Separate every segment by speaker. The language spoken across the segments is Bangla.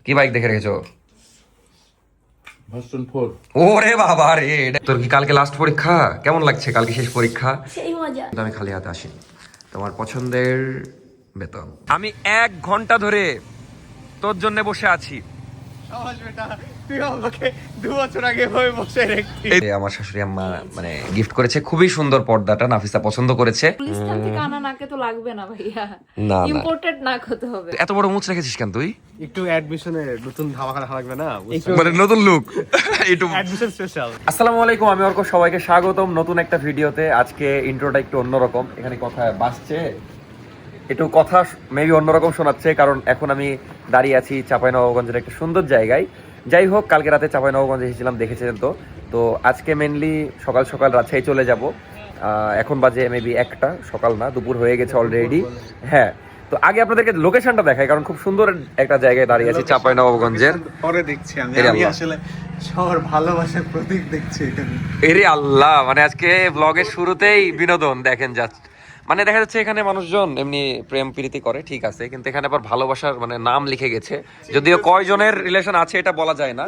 Speaker 1: কি বাইক দেখে রেখেছো?
Speaker 2: ভার্সন 4।
Speaker 1: ওরে বাবা রে, তোর কি কালকে লাস্ট পরীক্ষা? কেমন লাগছে কালকে শেষ পরীক্ষা?
Speaker 3: সেই মজা।
Speaker 1: আমি খালি হাতে আসিনি, তোমার পছন্দের বেতন। আমি 1 ঘন্টা ধরে তোর জন্য বসে আছি। আমার শাশুড়ি আম্মা মানে গিফট করেছে, খুবই সুন্দর পর্দাটা, নাফিসা পছন্দ করেছে।
Speaker 3: গুলিস্তান থেকে আনা নাকে তো লাগবে না ভাইয়া,
Speaker 1: না না,
Speaker 3: ইম্পোর্টেড নাক হতে হবে।
Speaker 1: এত বড় মুছ রেখেছিস কেন তুই?
Speaker 2: একটু অ্যাডমিশনে নতুন ধামাকা লাগবে না,
Speaker 1: মানে নতুন লুক একটু
Speaker 2: অ্যাডমিশন স্পেশাল।
Speaker 1: আসসালামু আলাইকুম, আমি অর্ক, সবাইকে স্বাগতম নতুন একটা ভিডিওতে। আজকে ইন্ট্রোটা একটু অন্যরকম, এখানে কথা বাসছে, একটু কথা মেবি অন্যরকম শোনাচ্ছে, কারণ এখন আমি দাঁড়িয়ে আছি চাঁপাইনবাবগঞ্জের একটা সুন্দর জায়গায়। যাই হোক, কালকে রাতে চাঁপাইনবাবগঞ্জে এসেছিলাম, দেখেছেন তো। তো আজকে মেনলি সকাল সকাল রাজশাহী চলে যাব। এখন বাজে মেবি 1টা, সকাল না, দুপুর হয়ে গেছে অলরেডি। হ্যাঁ, তো আগে আপনাদেরকে লোকেশনটা দেখাই, কারণ খুব সুন্দর একটা জায়গায় দাঁড়িয়ে আছি চাঁপাইনবাবগঞ্জের।
Speaker 2: পরে দেখছি আমি
Speaker 1: এরে
Speaker 2: আমি
Speaker 1: আল্লাহ।
Speaker 2: আসলে সবার ভালোবাসার প্রতীক দেখছি এখানে।
Speaker 1: এরে আল্লাহ, মানে আজকে ব্লগের শুরুতেই বিনোদন দেখেন জাস্ট। মানে দেখা যাচ্ছে এখানে মানুষজন এমনি প্রেম প্রীতি করে, ঠিক আছে, কিন্তু এখানে আবার ভালোবাসার মানে নাম লিখে গেছে, যদিও কয়জনের রিলেশন আছে এটা বলা যায় না।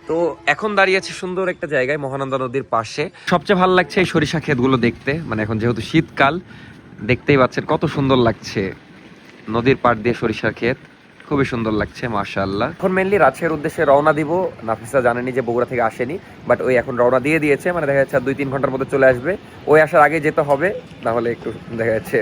Speaker 1: তো এখন দাঁড়িয়ে আছি সুন্দর একটা জায়গায় মহানন্দা নদীর পাশে। সবচেয়ে ভালো লাগছে এই সরিষা ক্ষেতগুলো দেখতে, মানে এখন যেহেতু শীতকাল, দেখতেই পাচ্ছেন কত সুন্দর লাগছে নদীর পাড় দিয়ে সরিষার ক্ষেত, খুবই সুন্দর লাগছে মাশাআল্লাহ। এখন মেনলি রাজশাহীর উদ্দেশ্যে রওনা দিব। নাফিসা জানেনি যে বগুড়া থেকে আসেনি, বাট ওই এখন রওনা দিয়ে দিয়েছে, মানে দেখা যাচ্ছে 2-3 ঘন্টার মধ্যে চলে আসবে। ওই আসার আগে যেতে হবে, না হলে একটু দেখা যাচ্ছে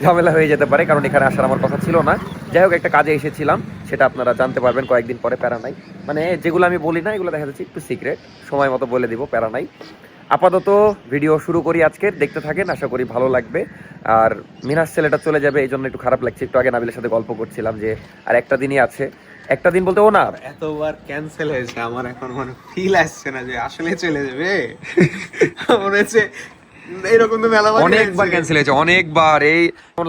Speaker 1: ঝামেলা হয়ে যেতে পারে, কারণ এখানে আসার আমার কথা ছিল না। যাই হোক, একটা কাজে এসেছিলাম, সেটা আপনারা জানতে পারবেন কয়েকদিন পরে, প্যারা নাই। মানে যেগুলো আমি বলি না এগুলো দেখা যাচ্ছে একটু সিক্রেট, সময় মতো বলে দিব, প্যারা নাই। আপাতত ভিডিও শুরু করি আজকে, দেখতে থাকেন, আশা করি ভালো লাগবে। আর মিনাস ছেলেটা চলে যাবে, এই জন্য একটু খারাপ লাগছে। একটু আগে নাবিলের সাথে গল্প করছিলাম যে আর একটা দিনই আছে, একটা দিন বলতে ও না,
Speaker 2: এতবার ক্যান্সেল হয়েছে, আমার এখন মানে ফিল আসছে না যে আসলে চলে যাবে। মনে হচ্ছে এরকম তো মেলা
Speaker 1: অনেকবার ক্যান্সেল হয়েছে, অনেকবার। এই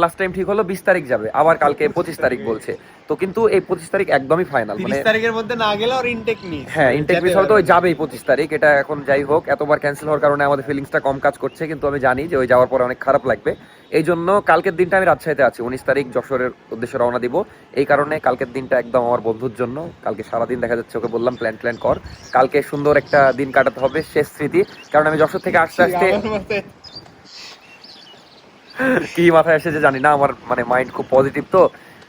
Speaker 1: লাস্ট টাইম ঠিক হলো 20 তারিখ যাবে, আবার কালকে 25 তারিখ বলছে। তো কিন্তু এই 25 তারিখ একদমই ফাইনাল, মানে
Speaker 2: 30 তারিখের মধ্যে না গেলে আর ইনটেক মিস।
Speaker 1: হ্যাঁ, ইনটেক মিস হলে তো ওই যাবেই 25 তারিখ। এটা এখন যাই হোক, এতবার ক্যান্সেল হওয়ার কারণে আমাদের ফিলিংসটা কম কাজ করছে, কিন্তু আমি জানি যে ওই যাওয়ার পরে অনেক খারাপ লাগবে। এই জন্য কালকের দিনটা আমি রাজশাহীতে আছি, 19 তারিখ যশোরের উদ্দেশ্যে রওনা দিব। এই কারণে কালকের দিনটা একদম আমার বন্ধুর জন্য। কালকে সারাদিন দেখা যাচ্ছে ওকে বললাম প্ল্যান কর, কালকে সুন্দর একটা দিন কাটাতে হবে, শেষ স্মৃতি। কারণ আমি যশোর থেকে আসতে আসতে কি মাথায় এসেছে জানি না, আমার মানে মাইন্ড খুব পজিটিভ। তো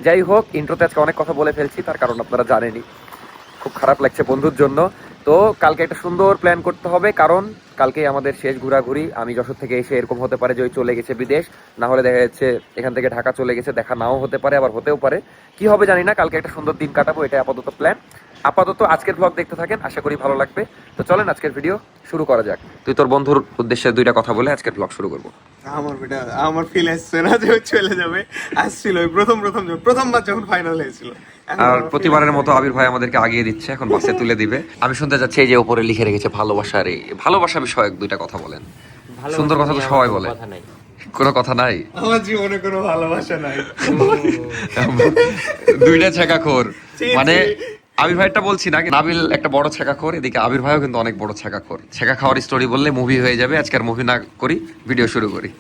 Speaker 1: যাই হোক, ইন্ট্রোতে আজকে অনেক কথা বলে ফেলছি, তার কারণ আপনারা জানেনই, খুব খারাপ লাগছে বন্ধুর জন্য। তো কালকে একটা সুন্দর প্ল্যান করতে হবে, কারণ কালকে আমাদের শেষ ঘোরাঘুরি। আমি যশোর থেকে এসে এরকম হতে পারে যে ওই চলে গেছে বিদেশ, না হলে দেখা যাচ্ছে এখান থেকে ঢাকা চলে গেছে, দেখা নাও হতে পারে, আবার হতেও পারে, কি হবে জানি না। কালকে একটা সুন্দর দিন কাটাবো, এটা আপাতত প্ল্যান। আপাতত আজকের ব্লগ দেখতে থাকেন, আশা করি ভালো লাগবে। তো চলেন আজকের ভিডিও শুরু করা যাক। তুই তোর বন্ধুর উদ্দেশ্যে 2টা কথা বলে আজকের ব্লগ শুরু করবো।
Speaker 2: আমার ফিল আসছে না যে ও চলে যাবে। আসছিল ওই প্রথমবার যখন ফাইনাল হয়েছিল।
Speaker 1: আর প্রতিবারের মতো আবির ভাই আমাদেরকে আগিয়ে দিচ্ছে, এখন বাসে তুলে দিবে। আমি শুনতে যাচ্ছি এই যে উপরে লিখে রেখেছে ভালোবাসার, এই ভালোবাসা বিষয়ক 2টা কথা বলেন। সুন্দর কথা তো সবাই বলে, কোনো কথা নাই।
Speaker 2: আমার জীবনে কোনো ভালোবাসা নাই।
Speaker 1: 2টা ছেঁকাখোর, মানে আবির ভাইটা বলছি না, নাবিল একটা বড় ছেঁকাখোর, এদিকে আবির ভাইও কিন্তু অনেক বড় ছেঁকাখোর। ছেঁকা খাওয়ার স্টোরি বললে মুভি হয়ে যাবে, আজকে আর মুভি না করি, ভিডিও শুরু করি।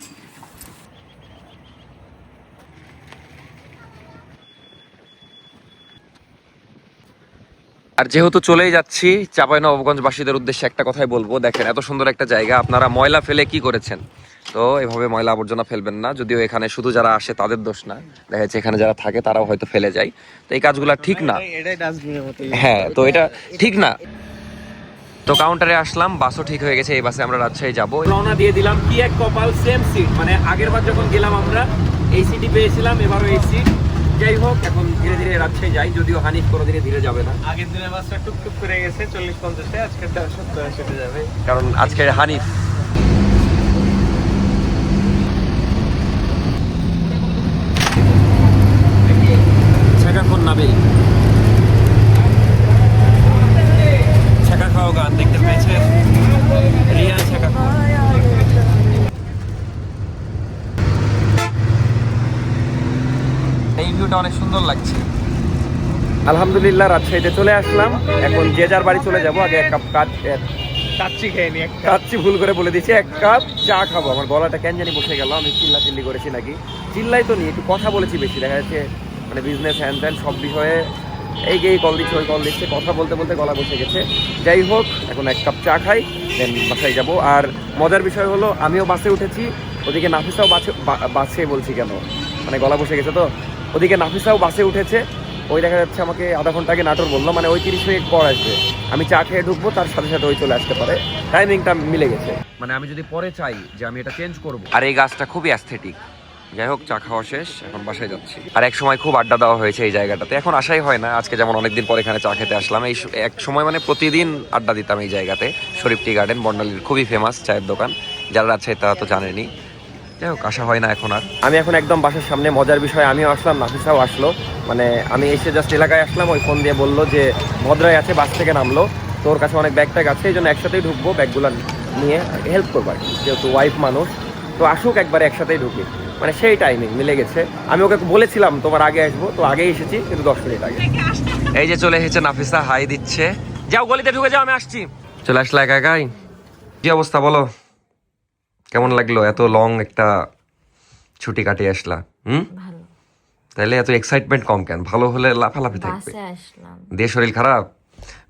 Speaker 1: আর যেহেতু চলেই যাচ্ছি, চাঁপাইনবাবগঞ্জবাসীদের উদ্দেশ্যে একটা কথাই বলবো, দেখেন এত সুন্দর একটা জায়গা, আপনারা ময়লা ফেলে কি করেছেন? তো এভাবে ময়লা আবর্জনা ফেলবেন না, যদিও এখানে শুধু যারা আসে তাদের দোষ না, দেখা যাচ্ছে এখানে যারা থাকে তারাও হয়তো ফেলে যায়। তো এই কাজগুলো ঠিক না।
Speaker 2: এটাই ডাস্টবিনের মতো।
Speaker 1: হ্যাঁ, তো এটা ঠিক না। তো কাউন্টারে আসলাম, বাসও ঠিক হয়ে গেছে, এই বাসে আমরা রাজশাহী যাবো। রওনা দিয়ে দিলাম, কি এক কপাল, সেম সিট, মানে আগের বার যখন গেলাম আমরা এই সিটই পেয়েছিলাম, এবারও এই সিট। যাই হোক, এখন ধীরে ধীরে রাজশাহী যাই, যদিও হানিফ কোনোদিনই ধীরে যাবে না।
Speaker 2: আগের দিনের বাসটা টুকটুক করে গেছে 40-50-এ, আজকে 70-80-তে যাবে,
Speaker 1: কারণ আজকে হানিফ ছেঁকাখোর নাবিল। ছেঁকা খাও গান দেখতে পেয়েছে রিয়ান ছেঁকাখোর। এই ভিউটা অনেক সুন্দর লাগছে। আলহামদুলিল্লাহ রাজশাহীতে চলে আসলাম, এখন যে যার বাড়ি চলে যাব। আগে এক কাপ
Speaker 2: কাচ্চি খেয়ে নি একটা।
Speaker 1: কাচ্চি ভুল করে বলে দিয়েছি, 1 কাপ চা খাবো। আমার গলাটা কেন জানি বসে গেল, আমি চিল্লি করেছি নাকি? চিল্লাই তো নি, একটু কথা বলেছি বেশি, দেখা যাচ্ছে মানে বিজনেস হ্যান্ড ত্যান সব বিষয়ে এই কল দিচ্ছে ওই কল দিচ্ছে, কথা বলতে বলতে গলা বসে গেছে। যাই হোক, এখন এক কাপ চা খাই, দেন বাসায় যাব। আর মজার বিষয় হলো আমিও বাসে উঠেছি, ওদিকে নাফিসাও বাসে বলছি কেন, মানে গলা বসে গেছে তো, ওদিকে নাফিসাও বাসে উঠেছে। ওই দেখা যাচ্ছে আমাকে আধা ঘন্টা আগে নাটোর বললো, মানে ওই 30 মিনিট পর আসবে। আমি চা খেয়ে ঢুকবো, তার সাথে সাথে ওই চলে আসতে পারে, টাইমিংটা মিলে গেছে। মানে আমি যদি পরে চাই যে আমি এটা চেঞ্জ করব। আর এই গাছটা খুবই অ্যাস্থেটিক। যাই হোক, চা খাওয়া শেষ, এখন বাসায় যাচ্ছি। আর এক সময় খুব আড্ডা দেওয়া হয়েছে এই জায়গাটাতে, এখন আসাই হয় না। আজকে যেমন অনেকদিন পর এখানে চা খেতে আসলাম। এই এক সময় মানে প্রতিদিন আড্ডা দিতাম এই জায়গাতে। শরীফ টি গার্ডেন বর্ণালীর খুবই ফেমাস চায়ের দোকান, যারা আছে তারা তো জানেনি। যাই হোক, আসা হয় না এখন আর। আমি এখন একদম বাসার সামনে। মজার বিষয়, আমিও আসলাম, নাফিসাও আসলো। মানে আমি এসে জাস্ট এলাকায় আসলাম, ওই ফোন দিয়ে বললো যে ভদ্রায় আছে, বাস থেকে নামলো, তোর কাছে অনেক ব্যাগ ট্যাগ আছে, এই জন্য একসাথেই ঢুকবো, ব্যাগগুলো নিয়ে হেল্প করবো আর কি, যেহেতু ওয়াইফ মানুষ, তো আসুক একবারে একসাথেই ঢুকি। মানে সেই টাইমিং মিলে গেছে। আমি ওকে বলেছিলাম তোমার আগে আসবো, তো আগেই এসেছি, কিন্তু 10 মিনিট আগে। এই যে চলে এসেছে নাফিসা, হাই দিচ্ছে। যাও গলিতে ঢুকে যাও, আমি আসছি। চলে আসলে একা একাই। কি অবস্থা বলো, কেমন লাগলো এত লং একটা ছুটি কাটিয়ে আসলা?
Speaker 4: ভালো।
Speaker 1: তাইলে এত এক্সাইটমেন্ট কম কেন? ভালো হলে লাফালাফি থাকবে।
Speaker 4: বাসে আসলাম।
Speaker 1: দিয়ে শরীর খারাপ,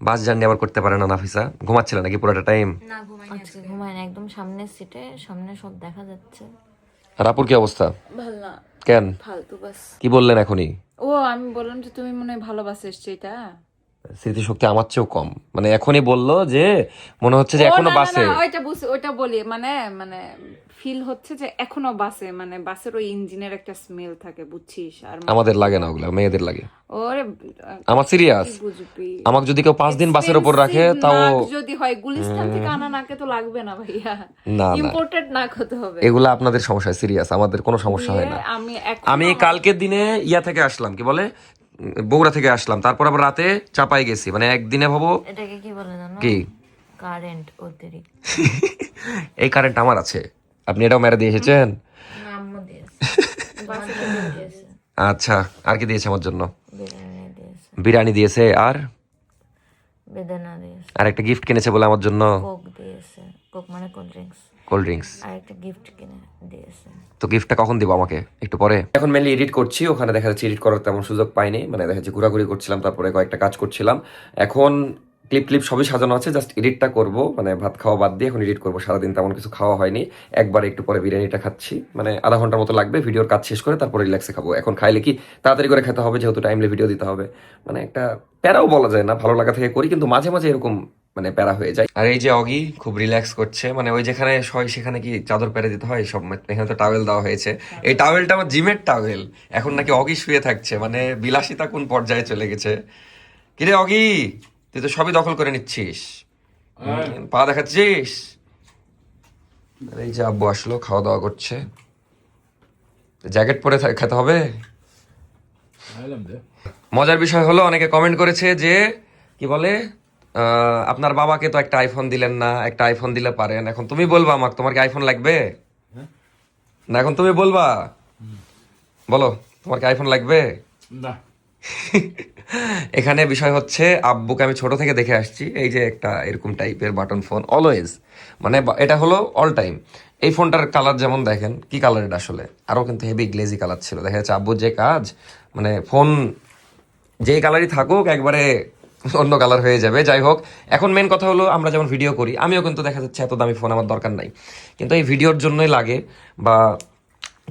Speaker 1: বাস জার্নি আবার করতে পারে না নাফিসা? ঘুমাচ্ছিল নাকি পুরোটা টাইম?
Speaker 4: আজকে ঘুমাই না, একদম সামনের সিটে, সামনে সব দেখা যাচ্ছে।
Speaker 1: আর আপুর কি অবস্থা?
Speaker 3: ভালো না,
Speaker 1: কেন,
Speaker 3: ফালতু বাস।
Speaker 1: কি বললেন এখনই?
Speaker 3: ও আমি বললাম যে তুমি মনে হয় ভালো বাসে এসছো এটা।
Speaker 1: স্মৃতিশক্তি আমার চেয়েও কম। মানে এখনই বললো যে মনে হচ্ছে যে
Speaker 3: ও
Speaker 1: এখনো
Speaker 3: না, না,
Speaker 1: বাসে।
Speaker 3: না, ওইটা বলি, মানে মানে ফিল হচ্ছে যে এখনো বাসে, মানে বাসের ওই ইঞ্জিনের একটা স্মেল থাকে, বুঝছিস? আর
Speaker 1: আমাদের লাগে না ওগুলা, মেয়েদের লাগে।
Speaker 3: ওরে
Speaker 1: আমার সিরিয়াস,
Speaker 3: কি বুঝবি?
Speaker 1: আমাকে যদি কেউ 5 দিন বাসের উপর রাখে তাও
Speaker 3: নাক যদি হয়, গুলিস্তান থেকে আনা নাকে তো লাগবে না ভাইয়া,
Speaker 1: না, না,
Speaker 3: ইম্পোর্টেড নাক হতে হবে।
Speaker 1: এগুলা আপনাদের সমস্যা, সিরিয়াস, আমাদের কোনো সমস্যা হয় না। আমি কালকের দিনে ইয়া থেকে আসলাম, কি বলে, বগুড়া থেকে আসলাম, তারপর আবার রাতে চাপাই গেছি, মানে একদিনে ভাবো।
Speaker 4: এটাকে কি বলে জানো?
Speaker 1: কি?
Speaker 4: কারেন্ট অতিরিক্ত।
Speaker 1: এই কারেন্ট আমার আছে, আপনি এটাও মেরে দিয়ে এসেছেন।
Speaker 4: আম্মু দিয়েছে, আমার জন্য দিয়েছে,
Speaker 1: আচ্ছা, আর কি দিয়েছে আমার জন্য?
Speaker 4: বিরিয়ানি দিয়েছে,
Speaker 1: বিরিয়ানি দিয়েছে, আর
Speaker 4: বেদানা দিয়েছে,
Speaker 1: আর একটা গিফট কিনেছে বলে আমার জন্য,
Speaker 4: কোক দিয়েছে, কোক মানে কোল্ড ড্রিঙ্কস,
Speaker 1: কোল্ড ড্রিঙ্কস।
Speaker 4: আর একটা গিফট কিনে দিয়েছে।
Speaker 1: তো গিফটটা কখন দিব আমাকে? একটু পরে। এখন মেনলি এডিট করছি, ওখানে দেখা যাচ্ছে এডিট করার তেমন সুযোগ পাইনি, মানে দেখা যাচ্ছে ঘোরাঘুরি করছিলাম, তারপরে কয়েকটা কাজ করছিলাম। এখন ক্লিপ সবই সাজানো আছে, জাস্ট এডিটটা করব, মানে ভাত খাওয়া বাদ দিয়ে এখন এডিট করবো। সারাদিন তেমন কিছু খাওয়া হয়নি, একবার একটু পরে বিরিয়ানিটা খাচ্ছি, মানে আধা ঘন্টার মতো লাগবে ভিডিওর কাজ শেষ করে, তারপরে রিল্যাক্সে খাবো। এখন খাইলে কি তাড়াতাড়ি করে খেতে হবে, যেহেতু টাইমলি ভিডিও দিতে হবে, মানে একটা প্যারাও বলা যায় না, ভালো লাগা থেকে করি, কিন্তু মাঝে মাঝে এরকম মানে প্যারা হয়ে যায়। আর এই যে অগি খুব রিল্যাক্স করছে, মানে ওই যেখানে শয় সেখানে কি চাদর পেরে দিতে হয় সব, এখানে তো টাওয়েল দেওয়া হয়েছে। এই টাওয়েলটা আমার জিমের টাওয়েল, এখন নাকি অগি শুয়ে থাকছে, মানে বিলাসিতা কোন পর্যায়ে চলে গেছে। কিরে অগি, তুই তো সবই দখল করে নিচ্ছিস, পা দেখাচ্ছিস। আর এই যে আব্বু আসলো, খাওয়া দাওয়া করছে। জ্যাকেট পরে খেতে হবে। মজার বিষয় হলো অনেকে কমেন্ট করেছে যে কি বলে, আপনার বাবাকে তো একটা আইফোন দিলেন না, একটা আইফোন দিলে পারেন। এখন তুমি বলবা আমাকে, তোমার কি আইফোন লাগবে? না, এখন তুমি বলবা, বলো তোমার কি আইফোন লাগবে?
Speaker 5: না।
Speaker 1: এখানে বিষয় হচ্ছে আব্বুকে আমি ছোট থেকে দেখে আসছি, এই যে একটা এরকম টাইপের বাটন ফোন অলওয়েজ, মানে এটা হলো অল টাইম। এই ফোনটার কালার যেমন দেখেন, কি কালার এটা আসলে, আরও কিন্তু হেভি গ্লেজি কালার ছিল। দেখা যাচ্ছে আব্বুর যে কাজ, মানে ফোন যেই কালারই থাকুক একবারে অন্য কালার হয়ে যাবে। যাই হোক, এখন মেন কথা হলো আমরা যেমন ভিডিও করি, আমিও কিন্তু দেখা যাচ্ছে এত দামি ফোন আমার দরকার নাই, কিন্তু এই ভিডিওর জন্যই লাগে, বা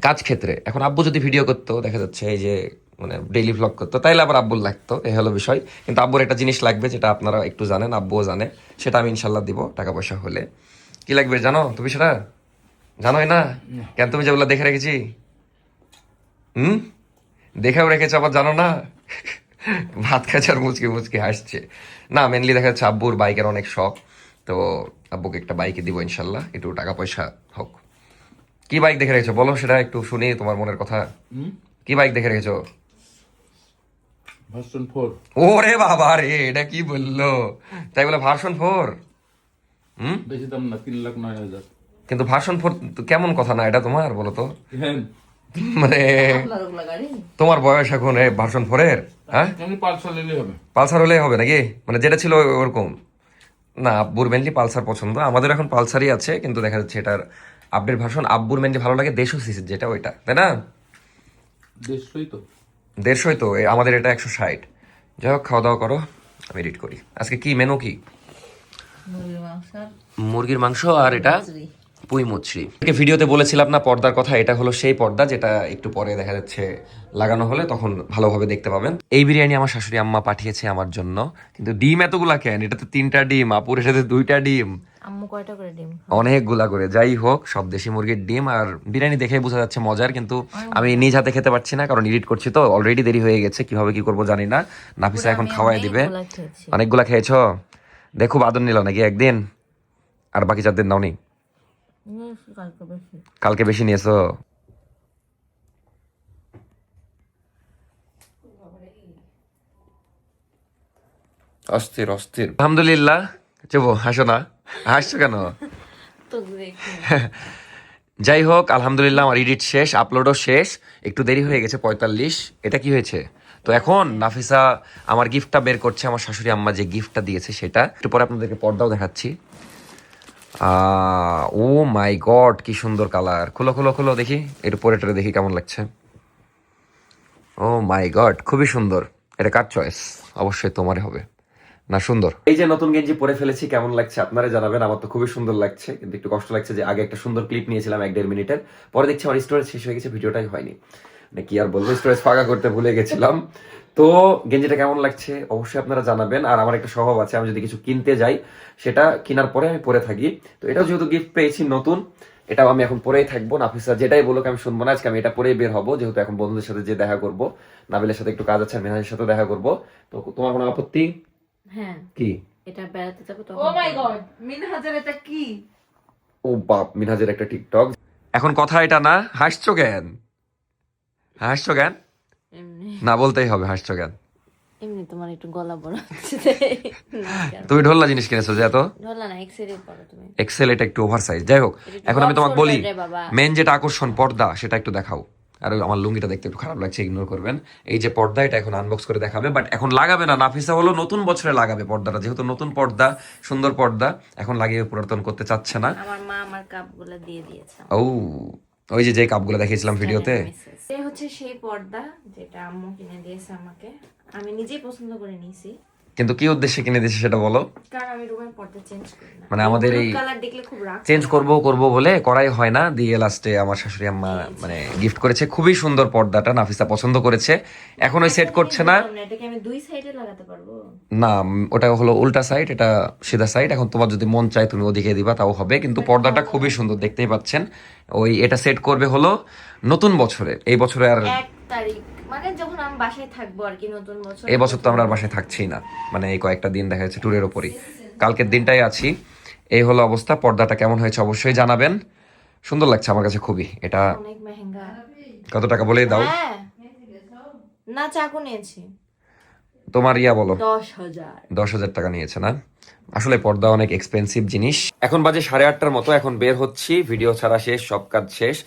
Speaker 1: কাজ ক্ষেত্রে। এখন আব্বু যদি ভিডিও করতো, দেখা যাচ্ছে এই যে মানে ডেইলি ভ্লগ করতো, তাইলে আবার আব্বুর লাগতো, এই হলো বিষয়। কিন্তু আব্বুর একটা জিনিস লাগবে, যেটা আপনারা একটু জানেন, আব্বুও জানে, সেটা আমি ইনশাল্লাহ দিব টাকা পয়সা হলে। কি লাগবে জানো তুমি সেটা? জানোই না কেন? তুমি যেগুলো দেখে রেখেছি, দেখেও রেখেছো, আবার জানো না? ভাত খাচ্ছে আর মুচকি মুচকি হাসছে। না, মেনলি দেখা যাচ্ছে আব্বুর বাইকের অনেক শখ, তো আব্বুকে একটা বাইকে দিব ইনশাল্লাহ, একটু টাকা পয়সা হোক। কি বাইক দেখে রেখেছো বলো, সেটা একটু শুনি তোমার মনের কথা। কি বাইক দেখে রেখেছো?
Speaker 5: ভার্সন 4।
Speaker 1: ওরে বাবা রে, এটা কি বললো? তাই বলে ভার্সন 4?
Speaker 5: বেশি দাম না, 3,09,000।
Speaker 1: কিন্তু ভার্সন 4 কেমন কথা না এটা তোমার, বলো তো?
Speaker 5: হ্যাঁ,
Speaker 1: মানে তোমার বয়স এখন ভার্সন 4-এর? হ্যাঁ,
Speaker 5: এমনি পালসার নিলেই হবে।
Speaker 1: পালসার হলেই হবে নাকি? মানে যেটা ছিল ওরকম না? আব্বুর মেনলি পালসার পছন্দ, আমাদের এখন পালসারই আছে, কিন্তু দেখা যাচ্ছে এটার আপডেট ভার্সন। আব্বুর মেনলি ভালো লাগে 150 সিসির যেটা, ওইটা, তাই না?
Speaker 5: 150ই তো।
Speaker 1: 150ই তো, আমাদের এটা 160। যাই হোক, খাওয়া দাওয়া করো, আমি এডিট করি। আজকে কি মেনু কি?
Speaker 4: মুরগির মাংস আর
Speaker 1: মুরগির মাংস আর এটা
Speaker 4: খিচুড়ি।
Speaker 1: পুঁই মুচড়ি। ভিডিওতে বলেছিলাম না পর্দার কথা, এটা হলো সেই পর্দা যেটা একটু পরে দেখা যাচ্ছে লাগানো হলে তখন ভালোভাবে দেখতে পাবেন। এই বিরিয়ানি আমার শাশুড়ি আম্মা পাঠিয়েছে আমার জন্য, কিন্তু ডিম এতগুলা কেন? এটাতে 3টা ডিম, আপুর সাথে 2টা ডিম,
Speaker 4: আম্মু কয়টা করে ডিম?
Speaker 1: অনেকগুলা করে। যাই হোক, সব দেশি মুরগির ডিম। আর বিরিয়ানি দেখে বোঝা যাচ্ছে মজার, কিন্তু আমি নিজ হাতে খেতে পারছি না, কারণ এডিট করছি তো, অলরেডি দেরি হয়ে গেছে। কিভাবে কি করবো জানি না। নাফিসা এখন খাওয়াই দিবে।
Speaker 4: অনেকগুলা খেয়েছি।
Speaker 1: অনেকগুলা খেয়েছো? দেখো আদর নিল নাকি একদিন, আর বাকি 4 দিন নাও নি?
Speaker 4: নিয়েছি কালকে বেশি।
Speaker 1: কালকে বেশি নিয়েছো? অস্থির অস্থির। আলহামদুলিল্লাহ। চুপ, হাসো না, হাসছো কেন?
Speaker 4: তো দেখি
Speaker 1: যাই হোক, আলহামদুলিল্লাহ আমার এডিট শেষ, আপলোডও শেষ। একটু দেরি হয়ে গেছে 45। এটা কি হয়েছে? তো এখন নাফিসা আমার গিফটটা বের করছে, আমার শাশুড়ি আম্মা যে গিফটটা দিয়েছে সেটা। একটু পরে আপনাদেরকে পর্দাও দেখাচ্ছি। ও মাই গড, কি সুন্দর কালার! খোলো খোলো খোলো দেখি, এর পরেটা দেখি কেমন লাগছে। ও মাই গড, খুবই সুন্দর। এটা কার চয়েস? অবশ্যই তোমারই হবে না? সুন্দর। এই যে নতুন গেঞ্জি পরে ফেলেছি, কেমন লাগছে আপনারা জানাবেন। আমার তো খুবই সুন্দর লাগছে, কিন্তু একটু কষ্ট লাগছে যে আগে একটা সুন্দর ক্লিপ নিয়েছিলাম 1-1.5 মিনিটের, পরে দেখছি আমার স্টোরেজ শেষ হয়ে গেছে, ভিডিওটাই হয়নি। মানে কি আর বলবো, স্টোরেজ ফাঁকা করতে ভুলে গেছিলাম। তো গেঞ্জিটা কেমন লাগছে অবশ্যই আপনারা জানাবেন। আর আমার একটা স্বভাব আছে, আমি যদি কিছু কিনতে যাই সেটা কেনার পরে আমি পরে থাকি। তো এটাও যেহেতু গিফট পেয়েছি নতুন, এটাও আমি এখন পরেই থাকবো। নাফিসা যেটাই বলুক আমি শুনবো না, আজকে আমি এটা পরেই বের হবো, যেহেতু এখন বন্ধুদের সাথে যে দেখা করবো, নাবিলের সাথে একটু কাজ আছে, মেহাজের সাথে দেখা করবো। তো তোমার কোনো আপত্তি?
Speaker 4: হ্যাঁ,
Speaker 1: কি?
Speaker 4: এটা বেড়াতে যাবো তো।
Speaker 3: ও মাই গড, মিনহাজের এটা কি?
Speaker 1: ও বাপ, মিনহাজের একটা টিকটক। এখন কথা এটা না, হাসছো কেন? হাসছো কেন?
Speaker 4: এমনি
Speaker 1: না বলতেই হবে, হাসছো কেন?
Speaker 4: এমনি তোমার একটু গলা বড় হচ্ছে তাই। না কেন?
Speaker 1: তুমি ঢোল্লা জিনিস কিনেছো যে এত?
Speaker 4: ধরলা না, এক্সেরে পড়ো তুমি।
Speaker 1: এক্সেল, এটা একটু ওভার সাইজ। যাই হোক,
Speaker 4: এটা একটু
Speaker 1: এখন আমি তোমাকে
Speaker 4: বড়
Speaker 1: বলি,
Speaker 4: রে বাবা।
Speaker 1: মেন যেটা আকর্ষণ পর্দা, সেটা একটু দেখাও। আর আমার লুঙ্গিটা দেখতে একটু খারাপ লাগছে, ইগনোর করবেন। এই যে পর্দা, এটা এখন আনবক্স করে দেখাবে, বাট এখন লাগাবে না। নাফিসা হলো নতুন বছরে লাগাবে পর্দাটা, যেহেতু নতুন পর্দা, সুন্দর পর্দা, এখন লাগিয়ে পুরাতন করতে চাচ্ছে না।
Speaker 4: আমার মা আমার কাপগুলো দিয়ে দিয়েছে।
Speaker 1: ও, ওই যে যে কাপগুলো দেখিয়েছিলাম ভিডিওতে।
Speaker 4: এই হচ্ছে সেই পর্দা যেটা আম্মু কিনে দিয়েছে আমাকে, আমি নিজেই পছন্দ করে নিয়েছি।
Speaker 1: কিন্তু কি উদ্দেশ্যে কিনে দিয়েছে সেটা বলো।
Speaker 4: কারণ আমি রুমের পর্দা চেঞ্জ করি না,
Speaker 1: মানে আমাদের এই
Speaker 4: কালার দেখলে খুব রাগ।
Speaker 1: চেঞ্জ করব বলে করাই হয় না, দিয়ে লাস্টে আমার শাশুড়ি আম্মা মানে গিফট করেছে। খুবই সুন্দর পর্দাটা, নাফিসা পছন্দ করেছে। এখন ওই সেট করছে না।
Speaker 4: এটাকে আমি দুই সাইডে লাগাতে পারবো?
Speaker 1: না, ওটা হলো উল্টা সাইড, এটা সিধা সাইড। এখন তোমার যদি মন চায় তুমি ওদিকে দিবা, তাও হবে। কিন্তু পর্দাটা খুবই সুন্দর, দেখতেই পাচ্ছেন। ওই এটা সেট করবে হলো নতুন বছরে, এই বছরে আর
Speaker 4: 1 তারিখ, মানে যখন আমি বাসায় থাকবো আর কি, নতুন বছর।
Speaker 1: এই বছর তো আমরা আর বাসায় থাকছি না, মানে এই কয়েকটা দিন দেখা যাচ্ছে ট্যুরের ওপরই, কালকের দিনটাই আছি। এই হলো অবস্থা। পর্দাটা কেমন হয়েছে অবশ্যই জানাবেন। সুন্দর লাগছে আমার কাছে খুবই। এটা
Speaker 4: অনেক মেহেঙ্গা।
Speaker 1: কত টাকা বলেই দাও।
Speaker 4: হ্যাঁ, না চাকু নিয়েছি
Speaker 1: তোমার ইয়া বলো।
Speaker 4: 10,000।
Speaker 1: 10,000 টাকা নিয়েছে না? আসলে পর্দা অনেক এক্সপেন্সিভ জিনিস। এখন বাজে 8:30টার মতো, এখন বের হচ্ছি। ভিডিও ছাড়া শেষ, সব কাজ শেষ।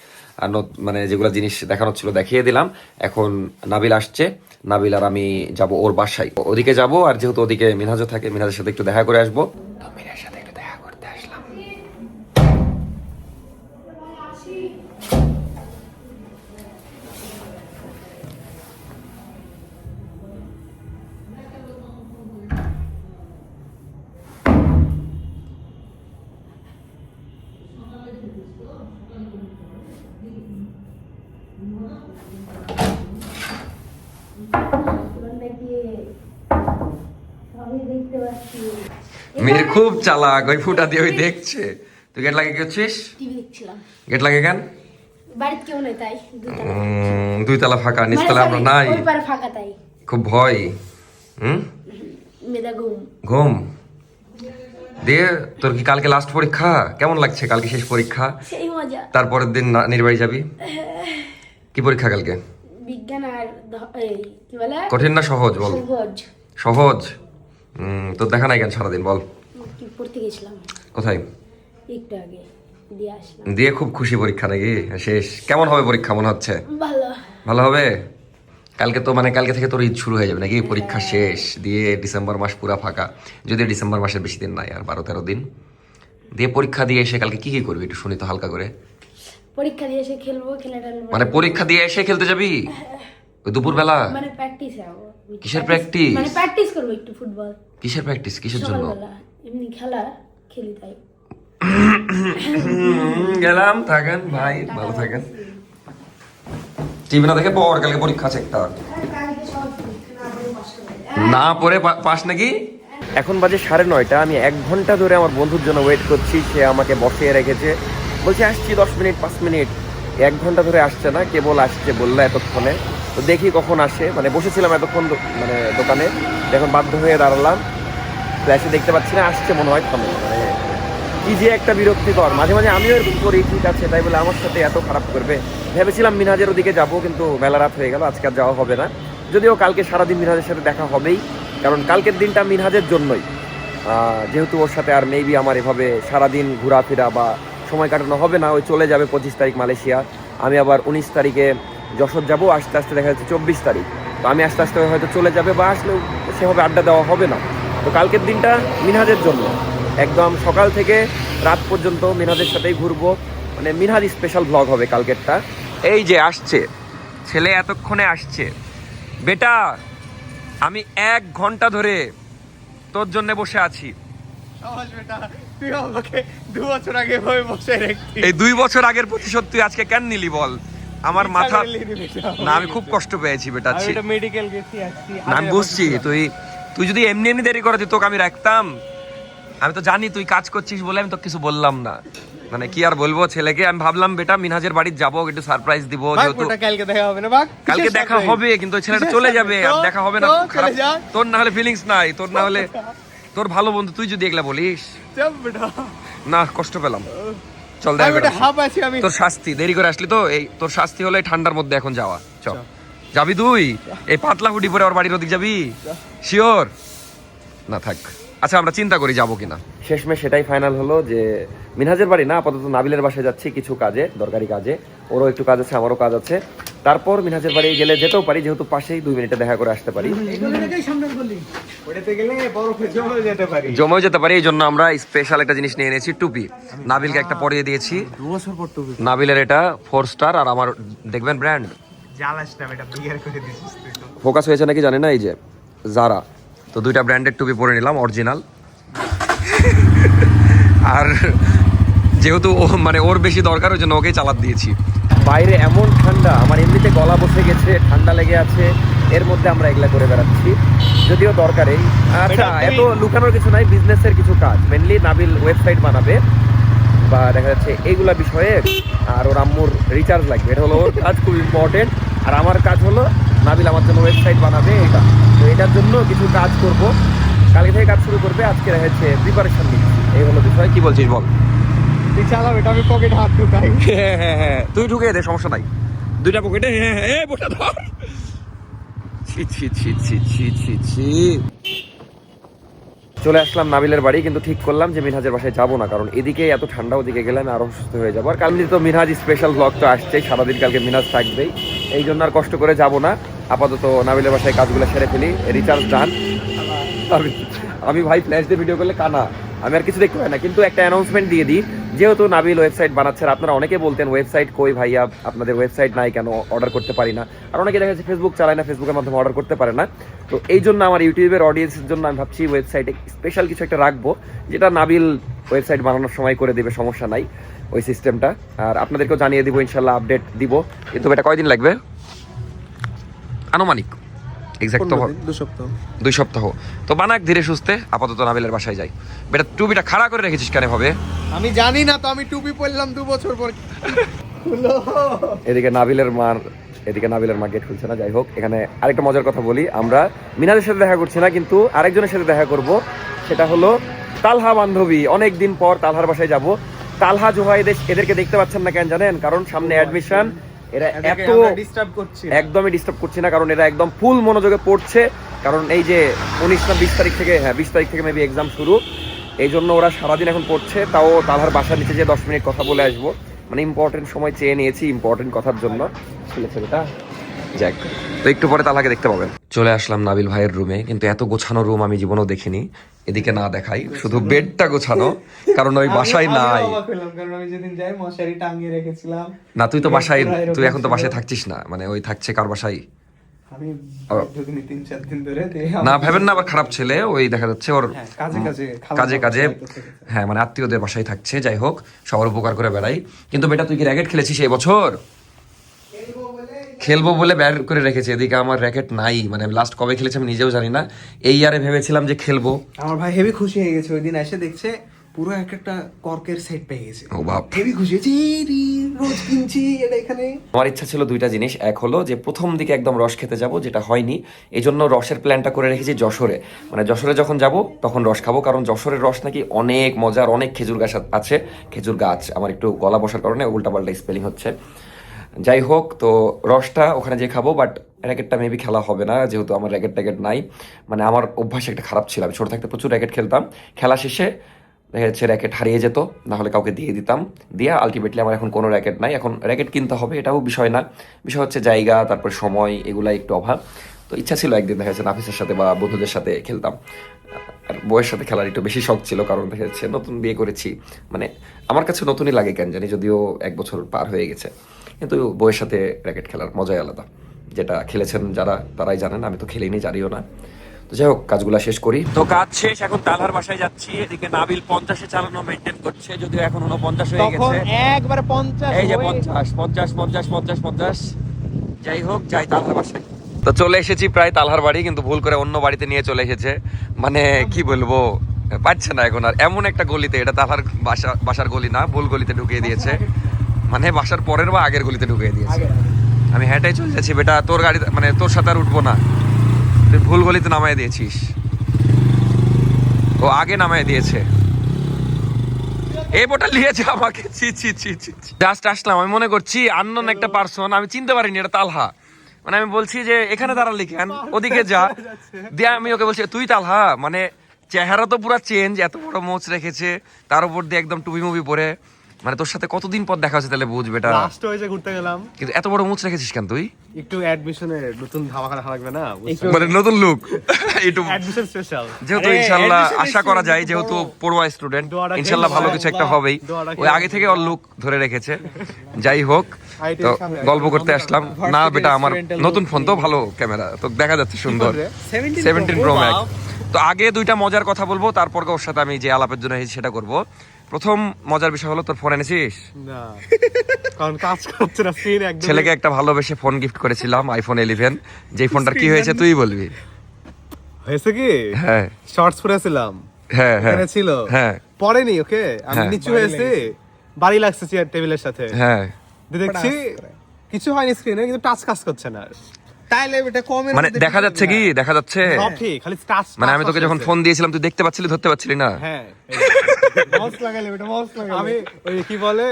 Speaker 1: আর মানে যেগুলো জিনিস দেখানো ছিল দেখিয়ে দিলাম। এখন নাবিল আসছে, নাবিল আর আমি যাব ওর বাসায়, ওদিকে যাব। আর যেহেতু ওদিকে মিনহাজও থাকে, মিনহাজের সাথে একটু দেখা করে আসবো। তো মিনার সাথে একটু দেখা করতে আসলাম। মেয়ের খুব চালাক, ওই ফুটা দিয়ে ওই দেখছে। তুই গেট লাগিয়ে গেছিস?
Speaker 6: টিভি দেখছিলাম।
Speaker 1: গেট লাগে কেন?
Speaker 6: বাড়িতে কেউ নেই তাই দুতলা।
Speaker 1: 2 তলা ফাঁকা, নিচতলা আমরা নাই।
Speaker 6: ওই পারে ফাঁকা তাই।
Speaker 1: খুব ভয়।
Speaker 6: মেদা ঘুম।
Speaker 1: ঘুম দিয়ে তোর কি কালকে লাস্ট পরীক্ষা? কেমন লাগছে কালকে শেষ পরীক্ষা?
Speaker 6: সেই মজা।
Speaker 1: তারপরের দিন নির্বাড়ি যাবি। কি পরীক্ষা কালকে?
Speaker 6: বিজ্ঞান আর এই কি বলে
Speaker 1: কঠিন না সহজ বল?
Speaker 6: সহজ।
Speaker 1: সহজ। তোর দেখা নাই কেন সারাদিন বল?
Speaker 6: কি পড়তে গেছিলাম
Speaker 1: কোথায়?
Speaker 6: একটু আগে দিয়ে আসলাম।
Speaker 1: দিয়ে খুব খুশি পরীক্ষা নাকি শেষ? কেমন হবে পরীক্ষা মনে হচ্ছে?
Speaker 6: ভালো।
Speaker 1: ভালো হবে। কালকে তো মানে কালকে থেকে তোর ঈদ শুরু হয়ে যাবে নাকি? পরীক্ষা শেষ দিয়ে ডিসেম্বর মাস পুরা ফাঁকা, যদিও ডিসেম্বর মাসের বেশি দিন নাই, আর 12-13 দিন। দিয়ে পরীক্ষা দিয়ে এসে কালকে কি কি করবি একটু শুনি তো হালকা করে।
Speaker 6: পরীক্ষা দিয়ে এসে খেলবো, খেলে টেলবো।
Speaker 1: মানে পরীক্ষা দিয়ে এসে খেলতে যাবি? ওই দুপুরবেলা
Speaker 6: মানে প্র্যাকটিস যাবো।
Speaker 1: কিসের practice?
Speaker 6: মানে প্র্যাকটিস করবো একটু ফুটবল
Speaker 1: কিসের প্র্যাকটিস, কিসের জন্য?
Speaker 6: সকালবেলা এমনি খেলি তাই।
Speaker 1: গেলাম, থাকেন ভাই, ভালো থাকেন। টিভি না দেখে পর, কালকে পরীক্ষা আছে একটা। না পড়ে পাস নাকি? এখন বাজে 9:30, আমি 1 ঘন্টা ধরে আমার বন্ধুর জন্য ওয়েট করছি। সে আমাকে বসিয়ে রেখেছে, বলছে আসছি 10 মিনিট 5 মিনিট। 1 ঘন্টা ধরে আসছে না, কেবল আসছে বললো এতক্ষণে। তো দেখি কখন আসে, মানে বসেছিলাম এতক্ষণ মানে দোকানে, এখন বাধ্য হয়ে দাঁড়ালাম। ফ্ল্যাশে দেখতে পাচ্ছি না, আসছে মনে হয় থামে। মানে কি যে একটা বিরক্তিকর, মাঝে মাঝে আমিও এরকম করি, ঠিক আছে তাই বলে আমার সাথে এত খারাপ করবে। ভেবেছিলাম মিনহাজের ওদিকে যাব, কিন্তু বেলা রাত হয়ে গেল, আজকে আর যাওয়া হবে না। যদিও কালকে সারাদিন মিনহাজের সাথে দেখা হবেই, কারণ কালকের দিনটা মিনহাজের জন্যই। যেহেতু ওর সাথে আর মেবি আমার এভাবে সারাদিন ঘোরাফেরা বা সময় কাটানো হবে না। ওই চলে যাবে 25 তারিখ মালয়েশিয়া, আমি আবার 19 তারিখে যশোর যাব, আসতে আসতে দেখা যাচ্ছে 24 তারিখ। তো আমি আস্তে আস্তে হয়তো চলে যাবে, বা আসলেও সেভাবে আড্ডা দেওয়া হবে না। তো কালকের দিনটা মিনহাজের জন্য, একদম সকাল থেকে রাত পর্যন্ত মিনহাজের সাথেই ঘুরবো। মানে মিনহাজ স্পেশাল ব্লগ হবে কালকেরটা। এই যে আসছে ছেলে, এতক্ষণে আসছে। বেটা আমি 1 ঘন্টা ধরে তোর জন্য বসে আছি।
Speaker 2: সহজ বেটা, তুই আমাকে 2 বছর আগে হয়ে বসে রেখেছিস।
Speaker 1: এই 2 বছর আগের প্রতিশোধ তুই আজকে কেন নিলি বল? আমার মাথা না, আমি খুব কষ্ট পেয়েছি বেটা।
Speaker 2: আমি এটা মেডিকেল গেছি আসছি।
Speaker 1: না আমি বুঝছি, তুই যদি এমনি এমনি দেরি করে তোকে আমি রাখতাম। আমি তো জানি তুই কাজ করছিস বলে আমি তো কিছু বললাম না। মানে কি আর বলবো ছেলেকে, আমি ভাবলাম বেটা মিনহাজের বাড়ি যাবো, একটু সারপ্রাইজ দিব। যেহেতু
Speaker 2: কালকে দেখা হবে না, বাক
Speaker 1: কালকে দেখা হবে, কিন্তু ওই ছেলেটা চলে যাবে, আর দেখা হবে না। খারাপ, তোর না হলে ফিলিংস নাই, তোর না হলে তোর ভালো বন্ধু, তুই যদি এগুলা বলিস না, কষ্ট পেলাম। চল দেখা করে আসি। তোর শাস্তি, দেরি করে আসলি তো, এই তোর শাস্তি হলো এই ঠান্ডার মধ্যে এখন যাওয়া। চল যাবি তুই, এই পাতলা হুডি পরে ওর বাড়ির ওদিক যাবি? শিওর না? থাক, আচ্ছা আমরা চিন্তা করি যাবো কিনা। শেষমেশ সেটাই ফাইনাল হলো যে মিনহাজের বাড়ি না, আপাতত নাবিলের বাসায় যাচ্ছি কিছু কাজে, দরকারি কাজে। ওরও একটু কাজ আছে, আমারও কাজ আছে। তারপর মিনহাজের বাড়ি গেলে যেতেও পারি, যেহেতু পাশেই 2 মিনিটে দেখা করে আসতে পারি। জমেও যেতে পারি, এই জন্য আমরা স্পেশাল একটা জিনিস নিয়ে এনেছি, টুপি। নাবিলকে একটা পরিয়ে দিয়েছি।
Speaker 2: 2 বছর পর টুপি।
Speaker 1: নাবিলের এটা 4 স্টার, আর আমার দেখবেন ব্র্যান্ড
Speaker 2: জ্বালাস না বেটা, বিয়ার করে দিছিস তুই তো।
Speaker 1: ফোকাস হয়েছে নাকি জানি না, এই যে জারা। তো 2টা ব্র্যান্ডের টুপি পরে নিলাম, অরিজিনাল। আর যেহেতু ও মানে ওর বেশি দরকার, ওই জন্য ওকেই চালাত দিয়েছি। বাইরে এমন ঠান্ডা, আমার এমনিতে গলা বসে গেছে, ঠান্ডা লেগে আছে, এর মধ্যে আমরা এগুলা করে বেড়াচ্ছি, যদিও দরকারই। আচ্ছা এত লুকানোর কিছু নাই, বিজনেসের কিছু কাজ, মেনলি নাবিল ওয়েবসাইট বানাবে, বা দেখা যাচ্ছে এইগুলা বিষয়ে। আর ওর আম্মুর রিচার্জ লাগবে, এটা হলো ওর কাজ, খুব ইম্পর্টেন্ট। আর আমার কাজ হলো নাবিল আমার জন্য ওয়েবসাইট বানাবে, এটা। তো এটার জন্য কিছু কাজ করব, কালকে থেকে কাজ শুরু করবে, আজকে হচ্ছে প্রিপারেশন নিচ্ছি, এই হলো বিষয়। কি বলছিস বল?
Speaker 2: তুই চালা বেটা, আমি পকেটে হাত ঢুকাই।
Speaker 1: হ্যাঁ তুই ঢুকে দে, সমস্যা নাই। 2টা পকেটে, হ্যাঁ বসে ধর। ছি ছি ছি ছি ছি ছি ছি। চলে আসলাম নাবিলের বাড়ি, কিন্তু ঠিক করলাম যে মিনহাজের বাসায় যাবো না, কারণ এদিকে এত ঠান্ডা, ওদিকে গেলে আমি আরো অসুস্থ হয়ে যাবো। আর কালকে তো মিনহাজ স্পেশাল ব্লগ তো আসছেই, সারাদিন কালকে মিনহাজ থাকবেই, এই জন্য আর কষ্ট করে যাব না। আপাতত নাবিলের বাসায় কাজগুলো সেরে ফেলি, রিচার্জ ডান। আমি ভাই ফ্ল্যাশ দিয়ে ভিডিও করলে কানা, আমি আর কিছু দেখতে পাই না। কিন্তু একটা অ্যানাউন্সমেন্ট দিয়ে দিই, যেহেতু নাবিল ওয়েবসাইট বানাচ্ছে, আপনারা অনেকে বলতেন ওয়েবসাইট কই ভাইয়া, আপনাদের ওয়েবসাইট নাই কেন, অর্ডার করতে পারি না। আর অনেকে দেখা যাচ্ছে ফেসবুক চালায় না, ফেসবুকের মাধ্যমে অর্ডার করতে পারে না। তো এই জন্য আমার ইউটিউবের অডিয়েন্সের জন্য আমি ভাবছি ওয়েবসাইটে স্পেশাল কিছু একটা রাখবো, যেটা নাবিল ওয়েবসাইট বানানোর সময় করে দেবে, সমস্যা নাই ওই সিস্টেমটা। আর আপনাদেরকেও জানিয়ে দিব, ইনশাল্লাহ আপডেট দিব। কিন্তু এটা কয়দিন লাগবে আনুমানিক? এক্সাক্ট তো 2 সপ্তাহ। তো বানাক ধীরে সুস্থে, আপাতত নাবিলের বাসায় যাই। বেটা টুপিটা খাড়া করে রেখেছিস কেন ভাবে?
Speaker 2: আমি জানি না তো, আমি টুপি পরলাম 2 বছর পর।
Speaker 1: এদিকে নাবিলের মা গেট খুলছে না। যাই হোক, এখানে আরেকটা মজার কথা বলি, আমরা মিনাজের সাথে দেখা করছি না, কিন্তু আরেকজনের সাথে দেখা করব। সেটা হলো তালহা বান্ধবী। অনেক দিন পর তালহার বাসায় যাব। তালহা জোহা এদেরকে দেখতে পাচ্ছেন না কেন জানেন? কারণ সামনে অ্যাডমিশন, এরা এত একদমই ডিস্টার্ব করছি না, কারণ এরা একদম ফুল মনোযোগে পড়ছে। কারণ এই যে 19 না 20 তারিখ থেকে, হ্যাঁ 20 তারিখ থেকে মেবি এক্সাম শুরু, এই জন্য ওরা সারাদিন এখন পড়ছে। তাও তালহার বাসার নিচে যে 10 মিনিট কথা বলে আসবো, মানে ইম্পর্টেন্ট সময় চেয়ে নিয়েছি ইম্পর্টেন্ট কথার জন্য। ছেলেটা যাক, তো একটু পরে তালহাকে দেখতে পাবেন। চলে আসলাম নাবিল ভাইয়ের রুমে, কিন্তু এত গোছানো রুম আমি জীবনেও দেখিনি। এদিকে না দেখাই, শুধু বেডটা গোছানো, কারণ ওই বাসায় নাই। না তুই তো বাসায়, তুই এখন তো বাসায় থাকছিস না, মানে ওই থাকছে কার বাসায়?
Speaker 2: আমি
Speaker 1: ও।
Speaker 2: দুদিন 3-4 দিন ধরে
Speaker 1: না ভাবেন না আবার খারাপ ছেলে, ওই দেখা যাচ্ছে ওর
Speaker 2: হ্যাঁ, কাজে
Speaker 1: কাজে কাজে হ্যাঁ মানে আত্মীয়দের বাসায় থাকছে, যাই হোক সবার উপকার করে বেড়াই। কিন্তু বেটা তুই কি র্যাকেট খেলেছিস এই বছর? খেলবো বলে বের করে রেখেছে, এদিকে আমার র্যাকেট নাই, মানে আমি লাস্ট কবে খেলেছি আমি নিজেও জানি না। এই ইয়ারে ভেবেছিলাম যে খেলবো।
Speaker 2: আমার ভাই হেভি খুশি হয়ে গেছে ওই দিন এসে দেখছে পুরো একটা কর্কের সেট পেয়ে গেছে।
Speaker 1: ও বাপ।
Speaker 2: হেভি খুশি হয়েছে, রোজ কিনছি এটা এখানে।
Speaker 1: আমার ইচ্ছা ছিল দুইটা জিনিস, এক হলো যে প্রথম দিকে একদম রস খেতে যাব, যেটা হয়নি, এই জন্য রসের প্ল্যানটা করে রেখেছি যশোরে। মানে যশোরে যখন যাব তখন রস খাবো, কারণ যশোরের রস নাকি অনেক মজার, অনেক খেজুর গাছ আছে, খেজুর গাছ, আমার একটু গলা বসার কারণে উল্টাপাল্টা স্পেলিং হচ্ছে। যাই হোক, তো রসটা ওখানে যে খাবো, বাট র্যাকেটটা মেবি খেলা হবে না, যেহেতু আমার র্যাকেট ট্যাকেট নাই। মানে আমার অভ্যাস একটা খারাপ ছিল, আমি ছোটো থাকতে প্রচুর র্যাকেট খেলতাম, খেলা শেষে দেখা যাচ্ছে র্যাকেট হারিয়ে যেত, না হলে কাউকে দিয়ে দিতাম, দিয়ে আলটিমেটলি আমার এখন কোনো র্যাকেট নাই। এখন র্যাকেট কিনতে হবে এটাও বিষয় না, বিষয় হচ্ছে জায়গা, তারপর সময়, এগুলাই একটু অভাব। তো ইচ্ছা ছিল একদিন দেখা যাচ্ছে নাফিসের সাথে বা বন্ধুদের সাথে খেলতাম। আর বউয়ের সাথে খেলার একটু বেশি শখ ছিল, কারণ দেখা যাচ্ছে নতুন বিয়ে করেছি, মানে আমার কাছে নতুনই লাগে কেন জানি, যদিও 1 বছর পার হয়ে গেছে, কিন্তু বউয়ের সাথে র্যাকেট খেলার মজাই আলাদা। যেটা খেলেছেন যারা তারাই জানেন, আমি তো খেলিনি, জানিও না। তো যাই হোক, কাজগুলা শেষ করি। তো কাজ শেষ, এখন তালহার বাসায় যাচ্ছি। এদিকে নাবিল 50-এ চালানো মেনটেন করছে, যদিও এখন 49 হয়ে গেছে।
Speaker 2: একবারে 50
Speaker 1: এই যে 50। যাই হোক, যাই তালহার বাসায়। তো চলে এসেছি প্রায় তালহার বাড়ি, কিন্তু ভুল করে অন্য বাড়িতে নিয়ে চলে এসেছে। মানে কি বলবো, পাচ্ছে না এখন আর। এমন একটা গলিতে, এটা তালহার বাসার গলি না, ভুল গলিতে ঢুকিয়ে দিয়েছে, মানে বাসার পরের বা আগের গলিতে ঢুকিয়ে দিয়েছে। আমি হেঁটেই চলে যাচ্ছি, বেটা তোর গাড়ি, মানে তোর সাথে আর উঠবো না, তুই ভুল গলিতে নামাই দিয়েছিস। ও আগে নামাই দিয়েছে, এই বোটা নিয়েছে আমাকে। জাস্ট আসলাম, আমি মনে করছি আননোন একটা পার্সন, আমি চিনতে পারিনি এটা তালহা। মানে আমি বলছি যে এখানে দাঁড়ালি কেন, ওদিকে যা, দিয়ে আমি ওকে বলছি তুই তালহা। মানে চেহারা তো পুরো চেঞ্জ, এত বড় মোচ রেখেছে, তার উপর দিয়ে একদম টুপি মুভি পরে। মানে তোর সাথে কতদিন পর দেখা হচ্ছে, তাহলে বুঝ বেটা।
Speaker 2: লাস্ট হয়েছে ঘুরতে গেলাম,
Speaker 1: কিন্তু এত বড় মুচ রেখেছিস কেন তুই?
Speaker 2: একটু অ্যাডমিশনে নতুন ধামাকা রাখা লাগবে না,
Speaker 1: মানে নতুন লুক, একটু
Speaker 2: অ্যাডমিশন স্পেশাল।
Speaker 1: যেহেতু ইনশাল্লাহ আশা করা যায়, যেহেতু পড়ুয়া স্টুডেন্ট, ইনশাল্লাহ ভালো কিছু একটা হবেই। ওই আগে থেকে ওর লুক ধরে রেখেছে। যাই হোক, তো গল্প করতে আসলাম। না বেটা, আমার নতুন ফোন তো, ভালো ক্যামেরা তো, দেখা যাচ্ছে সুন্দর, 17 Pro Max। তো আগে দুইটা মজার কথা বলবো, তারপর ওর সাথে আমি যে আলাপের জন্য এসেছি সেটা করব। প্রথম মজার বিষয় হলো, তোর ফোন এনেছিস?
Speaker 2: না, কারণ কাজ করছে না, স্ক্রিন একদম।
Speaker 1: ছেলেকে একটা ভালোবেসে ফোন গিফট করেছিলাম, আইফোন 11। যেই ফোনটার কি হয়েছে তুই বলবি।
Speaker 2: হয়েছে কি,
Speaker 1: হ্যাঁ
Speaker 2: শর্টস পরেছিলাম,
Speaker 1: হ্যাঁ হ্যাঁ
Speaker 2: এখানে ছিল,
Speaker 1: হ্যাঁ
Speaker 2: পরেনি, ওকে আমি
Speaker 1: হ্যাঁ।
Speaker 2: নিচু হয়েছে, বাড়ি লাগছে চেয়ার টেবিলের সাথে,
Speaker 1: হ্যাঁ।
Speaker 2: দেখছি কিছু হয়নি স্ক্রিনে, কিন্তু টাচ কাজ করছে না। তাইলে এটা কমের
Speaker 1: মানে দেখা যাচ্ছে কি, দেখা যাচ্ছে
Speaker 2: সব ঠিক, খালি টাচ।
Speaker 1: মানে আমি তোকে যখন ফোন দিয়েছিলাম তুই দেখতে পাচ্ছিলি, ধরতে পাচ্ছিলি না?
Speaker 2: হ্যাঁ, মাউস লাগাইলে এটা মাউস লাগাইলে আমি ওই কি বলে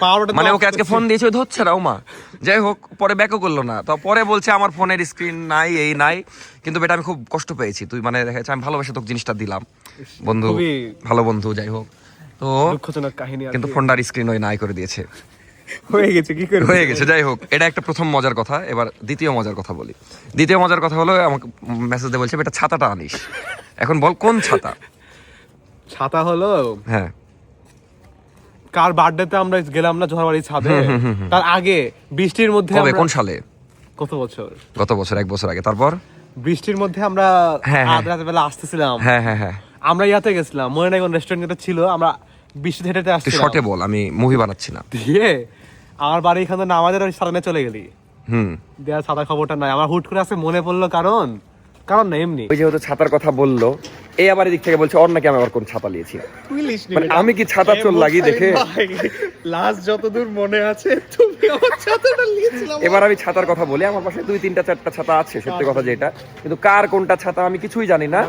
Speaker 2: পাওয়ারটা,
Speaker 1: মানে ওকে আজকে ফোন দিয়েছে, ওই ধরছে না ওমা। যাই হোক, পরে ব্যাকও করলো না, তো পরে বলছে আমার ফোনের স্ক্রিন নাই, এই নাই। কিন্তু বেটা আমি খুব কষ্ট পেয়েছি, তুই মানে দেখা যাচ্ছে আমি ভালোবেসে তোকে জিনিসটা দিলাম, বন্ধু, ভালো বন্ধু, যাই হোক। তো
Speaker 2: দুঃখজনক কাহিনী,
Speaker 1: কিন্তু ফোনটার স্ক্রিন ওই নাই করে দিয়েছে,
Speaker 2: হয়ে গেছে, কি করে
Speaker 1: হয়ে গেছে। যাই হোক, এটা একটা প্রথম মজার কথা। এবার দ্বিতীয় মজার কথা বলি। দ্বিতীয় মজার কথা হলো, আমাকে মেসেজ দিয়ে বলছে বেটা ছাতাটা আনিস। এখন বল কোন ছাতা?
Speaker 2: ছাতা হলো,
Speaker 1: হ্যাঁ,
Speaker 2: কার বার্থডেতে আমরা গেলাম না ঝড়বাড়ির ছাদে, তার আগে বৃষ্টির মধ্যে
Speaker 1: কবে, কোন সালে?
Speaker 2: কত বছর,
Speaker 1: গত বছর, 1 বছর আগে। তারপর
Speaker 2: বৃষ্টির মধ্যে আমরা
Speaker 1: হ্যাঁ, হ্যাঁ।
Speaker 2: আধ রাতের বেলা আসতেছিলাম,
Speaker 1: হ্যাঁ হ্যাঁ হ্যাঁ,
Speaker 2: আমরা ইয়াতে গেছিলাম, মনে নাই কোন রেস্টুরেন্ট যেটা ছিল, আমরা বৃষ্টি হেঁটে
Speaker 1: তুই
Speaker 2: আসছিলাম,
Speaker 1: শর্টে বল, আমি মুভি বানাচ্ছি না।
Speaker 2: দিয়ে আমার বাড়ি এখানে নামাজের ওই সামনে চলে গেলি,
Speaker 1: হুম।
Speaker 2: দেয়ার ছাতা খবরটা নাই, আমার হুট করে আসে মনে পড়লো, কারণ না এমনি
Speaker 1: ওই যেহেতু ছাতার কথা বললো, এই আবার এদিক থেকে বলছে ওর নাকি আমি আবার কোন ছাতা নিয়েছি। মানে আমি কি ছাতা চোর লাগি দেখে?
Speaker 2: লাস্ট যতদূর মনে আছে তুমি আমার ছাতাটা নিয়েছিলাম।
Speaker 1: এবার আমি ছাতার কথা বলি, আমার পাশে 2-3-4টা ছাতা আছে, সত্যি কথা যেটা, কিন্তু কার কোনটা ছাতা আমি কিছুই জানি না।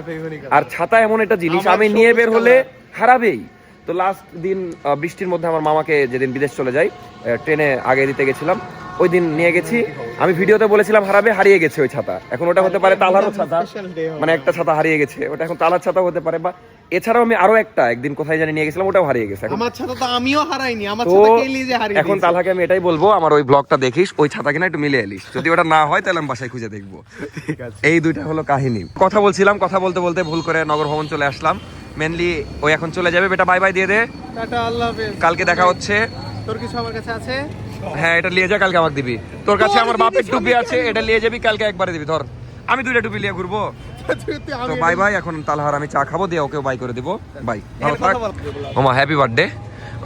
Speaker 1: আর ছাতা এমন একটা জিনিস, আমি নিয়ে বের হলে হারাবেই। তো লাস্ট দিন বৃষ্টির মধ্যে আমার মামাকে, যেদিন বিদেশ চলে যাই, ট্রেনে আগে দিতে গেছিলাম, ওই দিন নিয়ে গেছি। আমি ভিডিওতে বলেছিলাম হারাবে, হারিয়ে গেছে ওই ছাতা। এখন ওটা হতে পারে তালারও ছাতা, মানে একটা ছাতা হারিয়ে গেছে, ওটা এখন তালার ছাতা হতে পারে, বা এছাড়াও আমি আরো একটা একদিন কোথায় জানি নিয়ে গেছিলাম, ওটাও হারিয়ে গেছে।
Speaker 2: আমার ছাতা তো আমিও হারাইনি, আমার
Speaker 1: তো
Speaker 2: ছাতা কে লিজে হারিয়ে
Speaker 1: এখন তালহাকে আমি এটাই বলবো, আমার ওই ব্লগটা দেখিস, ওই ছাতা কিনা একটু মিলে এলিস, যদি ওটা না হয় তাহলে আমি বাসায় খুঁজে দেখবো।
Speaker 2: ঠিক আছে,
Speaker 1: এই দুইটা হলো কাহিনী। কথা বলছিলাম, কথা বলতে বলতে ভুল করে নগর ভবন চলে আসলাম। মেনলি ওই এখন চলে যাবে, বেটা বাই বাই দিয়ে দে,
Speaker 2: টাটা, আল্লাহ হাফেজ,
Speaker 1: কালকে দেখা হচ্ছে।
Speaker 2: তোর কিছু আমার কাছে আছে?
Speaker 1: হ্যাঁ এটা নিয়ে যা, কালকে আমাকে দিবি। তোর কাছে আমার বাপের টুপি আছে, এটা নিয়ে যাবি, কালকে একবারে দিবি। ধর আমি 2টা টুপি নিয়ে ঘুরবো। তো বাই বাই, এখন তালহার আমি চা খাবো, দিয়ে ওকেও বাই করে দিব। বাই, ভালো থাক। ওমা হ্যাপি বার্থডে।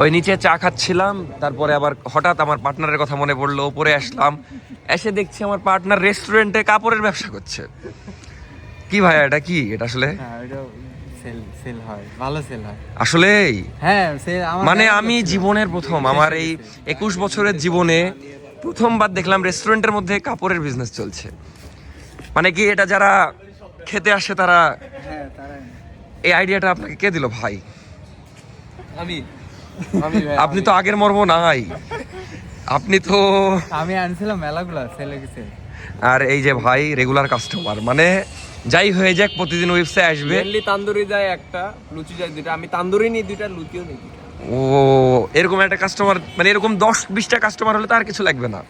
Speaker 1: ওই নিচে চা খাচ্ছিলাম, তারপরে আবার হঠাৎ আমার পার্টনারের কথা মনে পড়লো, উপরে আসলাম, এসে দেখছি আমার পার্টনার রেস্টুরেন্টে কাপড়ের ব্যবসা করছে। কি ভাইয়া এটা কি? এটা আসলে
Speaker 2: সেল হয়, ভালো সেল হয়
Speaker 1: আসলেই?
Speaker 2: হ্যাঁ সেল
Speaker 1: মানে আমি জীবনের প্রথম, আমার এই 21 বছরের জীবনে প্রথমবার দেখলাম রেস্টুরেন্টের মধ্যে কাপড়ের বিজনেস চলছে। মানে কি এটা যারা খেতে আসে তারা, এই আইডিয়াটা আপনাকে কে দিল ভাই?
Speaker 2: আমি
Speaker 1: আপনি তো আগের মর্ম নাই, আপনি তো।
Speaker 2: আমি আনছিলাম মেলাগুলা সেল গেছে।
Speaker 1: আর এই যে ভাই রেগুলার কাস্টমার, মানে যাই হয়ে যাক প্রতিদিন ওয়েবসাইটে আসবে।
Speaker 2: মেনলি তান্দুরি যায় একটা, লুচি যায় দুইটা। আমি তান্দুরি নিই দুইটা, লুচিও নিই দুইটা।
Speaker 1: ও এরকম একটা কাস্টমার, মানে এরকম 10-20টা কাস্টমার হলে তো আর কিছু লাগবে না।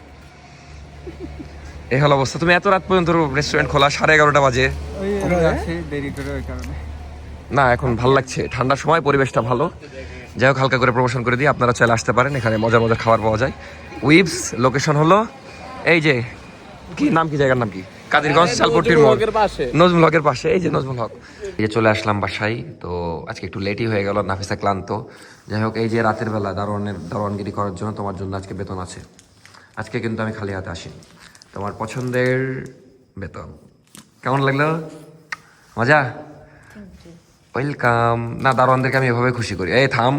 Speaker 1: এই হলো অবস্থা। তুমি এত রাত পর্যন্ত রেস্টুরেন্ট খোলা, 11:30 বাজে।
Speaker 2: দেরি করে ওই কারণে।
Speaker 1: না এখন ভালো লাগছে, ঠান্ডার সময় পরিবেশটা ভালো। যাই হোক, হালকা করে প্রমোশন করে দিই, আপনারা চলে আসতে পারেন, এখানে মজার মজার খাবার পাওয়া যায়। উইভস লোকেশন হলো এই যে, কি নাম, কি জায়গার নাম কি, কাদিরগঞ্জ শালপট্টির মোড়, নজমুল হকের পাশে। এই যে নজমুল হক। এই যে চলে আসলাম বাসায়। তো আজকে একটু লেটই হয়ে গেল, নাফিসা ক্লান্ত। যাই হোক, এই যে রাতের বেলা দারোয়ানগিরি করার জন্য তোমার জন্য আজকে বেতন আছে। আজকে কিন্তু আমি খালি হাতে আসি, তোমার পছন্দের বেতন। কেমন লাগলো? মজা? ওয়েলকাম। না, দারোয়ানদেরকে আমি এভাবে খুশি করি। এই থাম।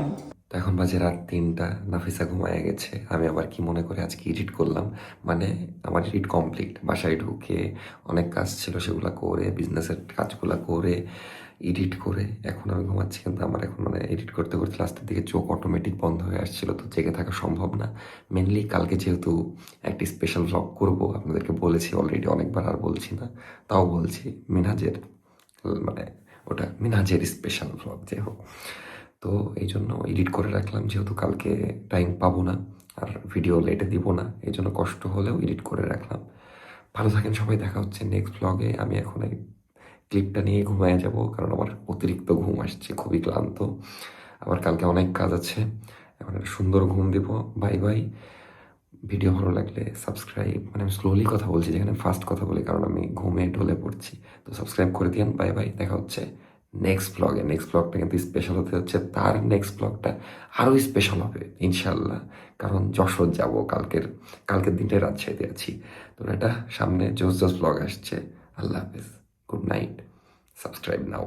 Speaker 1: তো এখন বাজে রাত 3টা, নাফিসা ঘুমায় গেছে। আমি আবার কি মনে করে আজকে এডিট করলাম, মানে আমার এডিট কমপ্লিট। বাসায় ঢুকে অনেক কাজ ছিল, সেগুলো করে, বিজনেসের কাজগুলো করে, এডিট করে এখন আমি ঘুমাচ্ছি। কিন্তু আমার এখন মানে এডিট করতে করতে লাস্টের দিকে চোখ অটোমেটিক বন্ধ হয়ে আসছিল, তো জেগে থাকা সম্ভব না। মেনলি কালকে যেহেতু একটি স্পেশাল ভ্লগ করব, আপনাদেরকে বলেছি অলরেডি অনেকবার, আর বলছি না, তাও বলছি। মিনহাজের, মানে ওটা মিনহাজের স্পেশাল ভ্লগ, যাই হোক। তো এই জন্য এডিট করে রাখলাম, যেহেতু কালকে টাইম পাবো না আর ভিডিও লেটে দিব না, এই জন্য কষ্ট হলেও এডিট করে রাখলাম। ভালো থাকেন সবাই, দেখা হচ্ছে নেক্সট ব্লগে। আমি এখন এই ক্লিপটা নিয়ে ঘুমায় যাব, কারণ আমার অতিরিক্ত ঘুম আসছে, খুবই ক্লান্ত। আবার কালকে অনেক কাজ আছে, এখন একটা সুন্দর ঘুম দিব। Bye bye. ভিডিও ভালো লাগলে সাবস্ক্রাইব, মানে আমি স্লোলি কথা বলছি, যেখানে ফাস্ট কথা বলি, কারণ আমি ঘুমে ঢলে পড়ছি। তো সাবস্ক্রাইব করে দিন। বাই বাই, দেখা হচ্ছে নেক্সট ব্লগে। নেক্সট ব্লগটা কিন্তু স্পেশাল হতে হচ্ছে, তার নেক্সট ব্লগটা আরও স্পেশাল হবে ইনশাল্লাহ, কারণ যশোর যাব কালকের দিনটাই রাজশাহীতে আছি। তো এটা সামনে জোস ব্লগ আসছে। আল্লাহ হাফেজ, গুড নাইট, সাবস্ক্রাইব নাও।